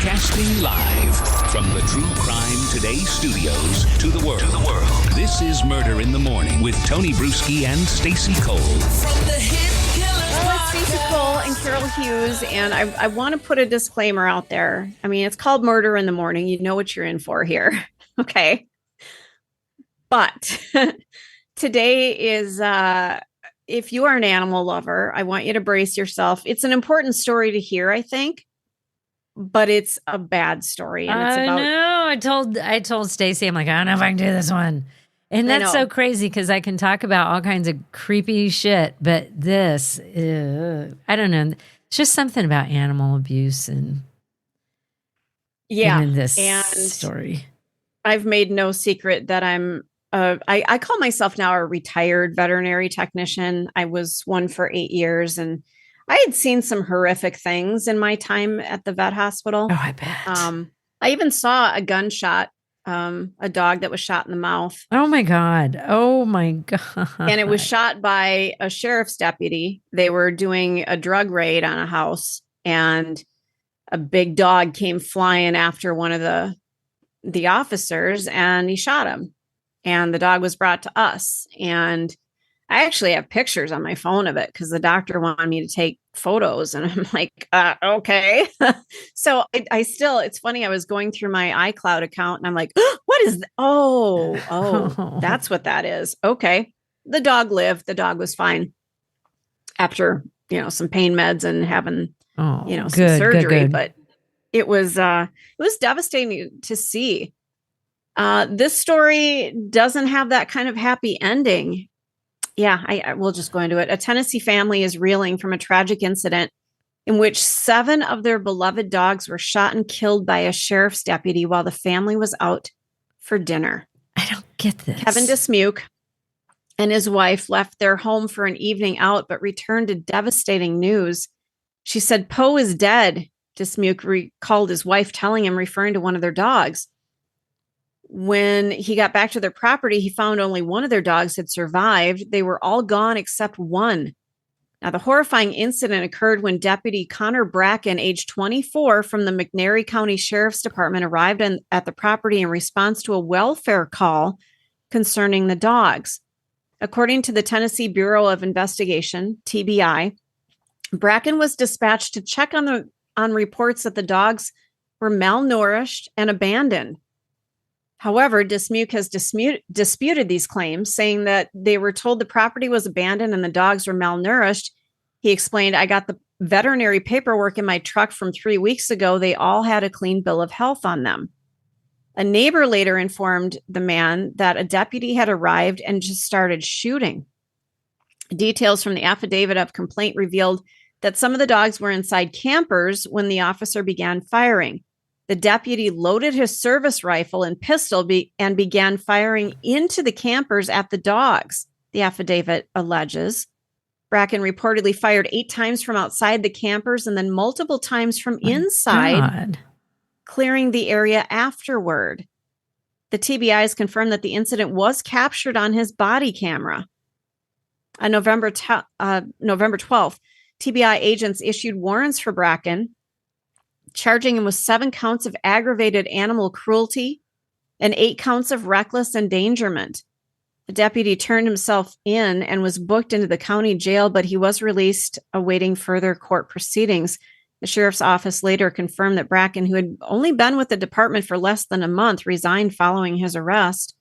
Broadcasting live from the True Crime Today studios to the world. This is Murder in the Morning with Tony Bruschi and Stacey Cole. From the Hit Killers Well, it's Stacey Cole and Carol Hughes, and I want to put a disclaimer out there. I mean, it's called Murder in the Morning. You know what you're in for here. Okay. But today is, if you are an animal lover, I want you to brace yourself. It's an important story to hear, I think, but it's a bad story. And it's about. No, I told Stacey, I'm like, I don't know if I can do this one. And that's so crazy because I can talk about all kinds of creepy shit, but this, I don't know. It's just something about animal abuse and in this story. I've made no secret that I call myself now a retired veterinary technician. I was one for 8 years, and I had seen some horrific things in my time at the vet hospital. Oh, I bet. I even saw a gunshot, a dog that was shot in the mouth. Oh my God. And it was shot by a sheriff's deputy. They were doing a drug raid on a house, and a big dog came flying after one of the officers, and he shot him. And the dog was brought to us. And I actually have pictures on my phone of it because the doctor wanted me to take photos. And I'm like, okay. So I still, it's funny. I was going through my iCloud account and I'm like, what is that? Oh, that's what that is. Okay. The dog lived. The dog was fine after, some pain meds and having, some surgery. Good. But it was devastating to see. This story doesn't have that kind of happy ending. Yeah, I will just go into it. A Tennessee family is reeling from a tragic incident in which 7 of their beloved dogs were shot and killed by a sheriff's deputy while the family was out for dinner. I don't get this. Kevin Dismuke and his wife left their home for an evening out, but returned to devastating news. She said, Poe is dead. Dismuke recalled his wife telling him, referring to one of their dogs. When he got back to their property, he found only one of their dogs had survived. They were all gone except one. Now, the horrifying incident occurred when Deputy Connor Brackin, age 24, from the McNairy County Sheriff's Department, arrived at the property in response to a welfare call concerning the dogs. According to the Tennessee Bureau of Investigation, TBI, Brackin was dispatched to check on reports that the dogs were malnourished and abandoned. However, Dismuke has disputed these claims, saying that they were told the property was abandoned and the dogs were malnourished. He explained, I got the veterinary paperwork in my truck from 3 weeks ago. They all had a clean bill of health on them. A neighbor later informed the man that a deputy had arrived and just started shooting. Details from the affidavit of complaint revealed that some of the dogs were inside campers when the officer began firing. The deputy loaded his service rifle and pistol and began firing into the campers at the dogs, the affidavit alleges. Brackin reportedly fired 8 times from outside the campers and then multiple times from inside, clearing the area afterward. The TBIs confirmed that the incident was captured on his body camera. On November 12th, TBI agents issued warrants for Brackin, charging him with 7 counts of aggravated animal cruelty and 8 counts of reckless endangerment. The deputy turned himself in and was booked into the county jail, but he was released awaiting further court proceedings. The sheriff's office later confirmed that Brackin, who had only been with the department for less than a month, resigned following his arrest.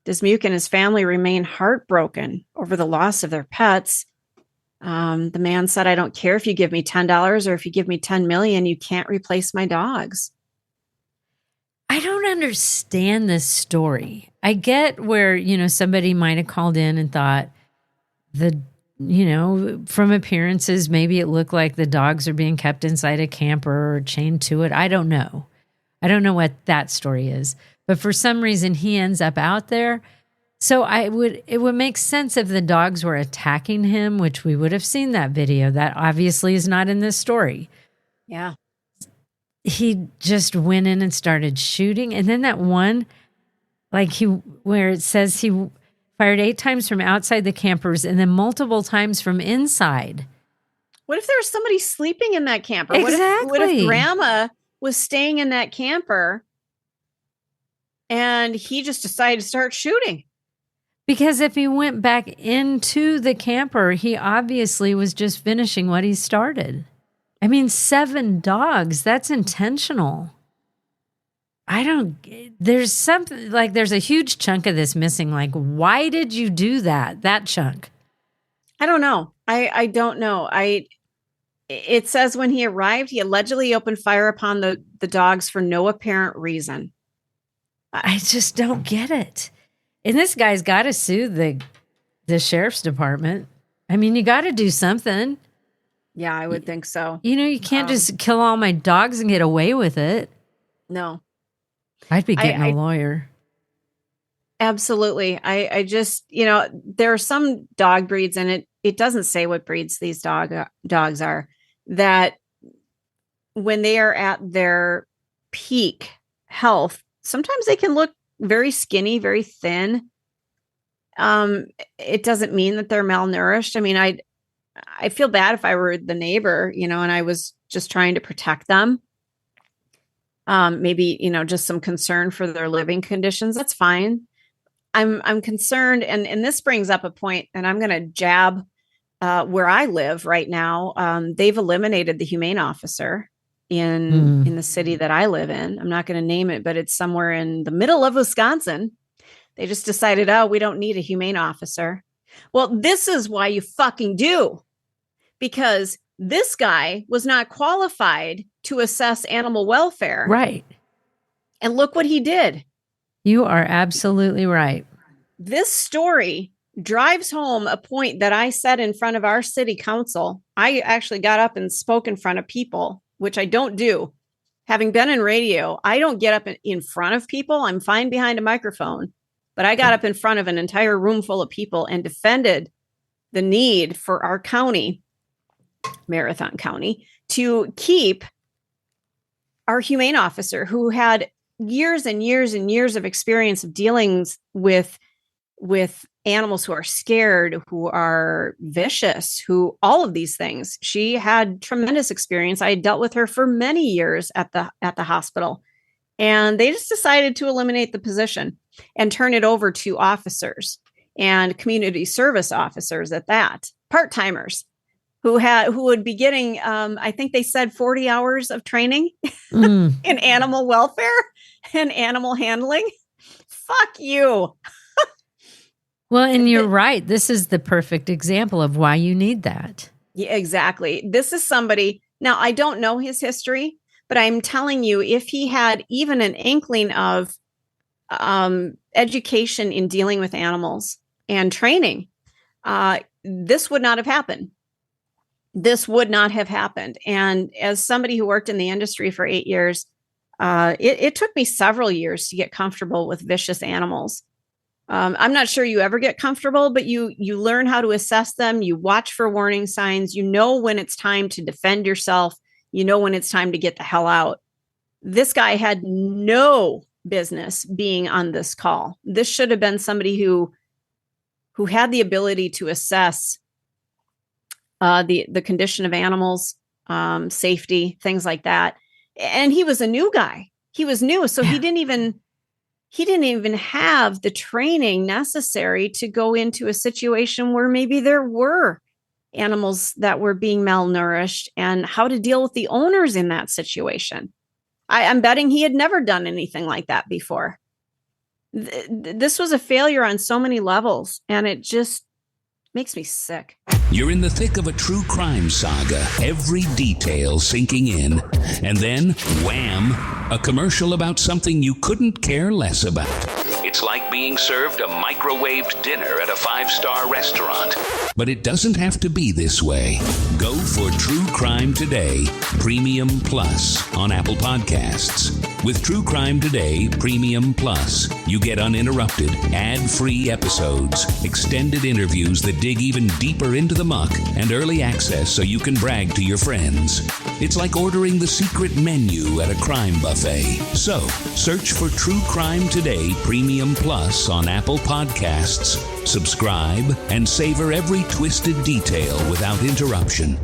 Dismuke and his family remain heartbroken over the loss of their pets. The man said, I don't care if you give me $10 or if you give me 10 million, you can't replace my dogs. I don't understand this story. I get where, somebody might have called in and thought from appearances, maybe it looked like the dogs are being kept inside a camper or chained to it. I don't know. I don't know what that story is, but for some reason he ends up out there. So it would make sense if the dogs were attacking him, which we would have seen that video. That obviously is not in this story. Yeah. He just went in and started shooting. And then that one, where it says he fired 8 times from outside the campers and then multiple times from inside. What if there was somebody sleeping in that camper? Exactly. What if grandma was staying in that camper and he just decided to start shooting. Because if he went back into the camper, he obviously was just finishing what he started. I mean, 7 dogs, that's intentional. There's something, like, there's a huge chunk of this missing. Like, why did you do that chunk? I don't know. I don't know. It says when he arrived, he allegedly opened fire upon the dogs for no apparent reason. I just don't get it. And this guy's got to sue the sheriff's department. I mean, you got to do something. Yeah, I would think so. You can't just kill all my dogs and get away with it. No. I'd be getting a lawyer. Absolutely. I just, there are some dog breeds, and it doesn't say what breeds these dogs are, that when they are at their peak health, sometimes they can look very skinny, very thin. It doesn't mean that they're malnourished. I mean, I feel bad if I were the neighbor, and I was just trying to protect them. Maybe, just some concern for their living conditions. That's fine. I'm concerned. And this brings up a point, and I'm going to jab where I live right now. They've eliminated the humane officer in the city that I live in. I'm not going to name it, but it's somewhere in the middle of Wisconsin. They just decided, we don't need a humane officer. Well, this is why you fucking do. Because this guy was not qualified to assess animal welfare. Right. And look what he did. You are absolutely right. This story drives home a point that I said in front of our city council. I actually got up and spoke in front of people, which I don't do. Having been in radio, I don't get up in front of people. I'm fine behind a microphone. But I got up in front of an entire room full of people and defended the need for our county, Marathon County, to keep our humane officer who had years and years and years of experience of dealings with animals who are scared, who are vicious, who all of these things. She had tremendous experience. I had dealt with her for many years at the hospital, and they just decided to eliminate the position and turn it over to officers and community service officers at that, part-timers who would be getting, I think they said 40 hours of training in animal welfare and animal handling. Fuck you. Well, and you're right. This is the perfect example of why you need that. Yeah, exactly. This is somebody, now I don't know his history, but I'm telling you, if he had even an inkling of education in dealing with animals and training, this would not have happened. This would not have happened. And as somebody who worked in the industry for 8 years, it took me several years to get comfortable with vicious animals. I'm not sure you ever get comfortable, but you learn how to assess them. You watch for warning signs. You know when it's time to defend yourself. You know when it's time to get the hell out. This guy had no business being on this call. This should have been somebody who had the ability to assess the condition of animals, safety, things like that. And he was a new guy. He was new, so he didn't even have the training necessary to go into a situation where maybe there were animals that were being malnourished and how to deal with the owners in that situation. I'm betting he had never done anything like that before. This was a failure on so many levels, and it just makes me sick. You're in the thick of a true crime saga, every detail sinking in, and then, wham, a commercial about something you couldn't care less about. It's like being served a microwaved dinner at a 5-star restaurant. But it doesn't have to be this way. Go for True Crime Today Premium Plus on Apple Podcasts. With True Crime Today Premium Plus, you get uninterrupted, ad-free episodes, extended interviews that dig even deeper into the muck, and early access so you can brag to your friends. It's like ordering the secret menu at a crime buffet. So, search for True Crime Today Premium Plus on Apple Podcasts, subscribe, and savor every twisted detail without interruption.